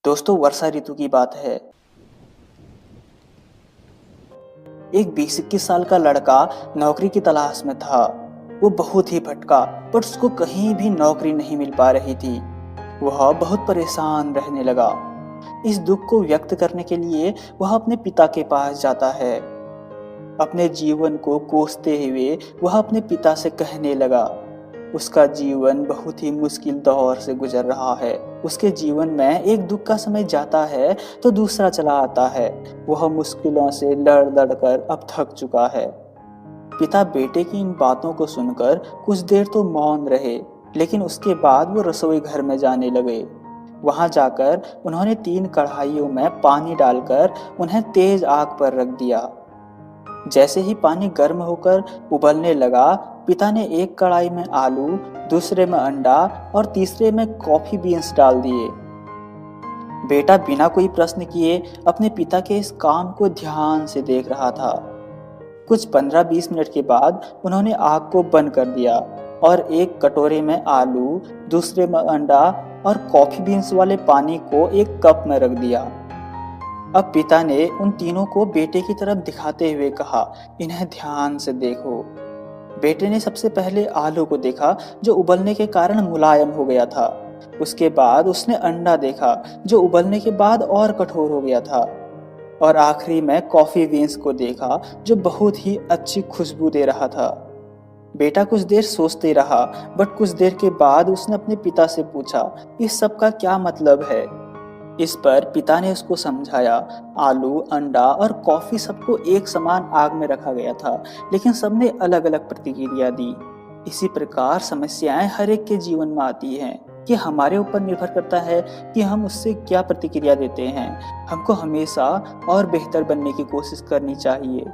दोस्तों, वर्षा ऋतु की बात है। एक 20-21 साल का लड़का नौकरी की तलाश में था। वो बहुत ही भटका, पर उसको कहीं भी नौकरी नहीं मिल पा रही थी। वह बहुत परेशान रहने लगा। इस दुख को व्यक्त करने के लिए वह अपने पिता के पास जाता है। अपने जीवन को कोसते हुए वह अपने पिता से कहने लगा। उसका जीवन बहुत ही मुश्किल दौर से गुजर रहा है। उसके जीवन में एक दुख का समय जाता है तो दूसरा चला आता है। वह मुश्किलों से लड़ लड़ कर अब थक चुका है। पिता बेटे की इन बातों को सुनकर कुछ देर तो मौन रहे, लेकिन उसके बाद वो रसोई घर में जाने लगे। वहां जाकर उन्होंने 3 कढ़ाइयों में पानी डालकर उन्हें तेज आग पर रख दिया। जैसे ही पानी गर्म होकर उबलने लगा, पिता ने एक कढ़ाई में आलू, दूसरे में अंडा और तीसरे में कॉफी बीन्स डाल दिए। बेटा बिना कोई प्रश्न किए अपने पिता के इस काम को ध्यान से देख रहा था। कुछ 15-20 मिनट के बाद उन्होंने आग को बंद कर दिया और एक कटोरे में आलू, दूसरे में अंडा और कॉफी बीन्स वाले पानी को एक कप में रख दिया। अब पिता ने उन तीनों को बेटे की तरफ दिखाते हुए कहा, इन्हें ध्यान से देखो। बेटे ने सबसे पहले आलू को देखा, जो उबलने के कारण मुलायम हो गया था। उसके बाद उसने अंडा देखा, जो उबलने के बाद और कठोर हो गया था। और आखिरी में कॉफी बीन्स को देखा, जो बहुत ही अच्छी खुशबू दे रहा था। बेटा कुछ देर सोचते रहा, बट कुछ देर के बाद उसने अपने पिता से पूछा, इस सब का क्या मतलब है? इस पर पिता ने उसको समझाया, आलू, अंडा और कॉफी सबको एक समान आग में रखा गया था, लेकिन सबने अलग अलग प्रतिक्रिया दी। इसी प्रकार समस्याएं हर एक के जीवन में आती हैं। कि हमारे ऊपर निर्भर करता है कि हम उससे क्या प्रतिक्रिया देते हैं। हमको हमेशा और बेहतर बनने की कोशिश करनी चाहिए।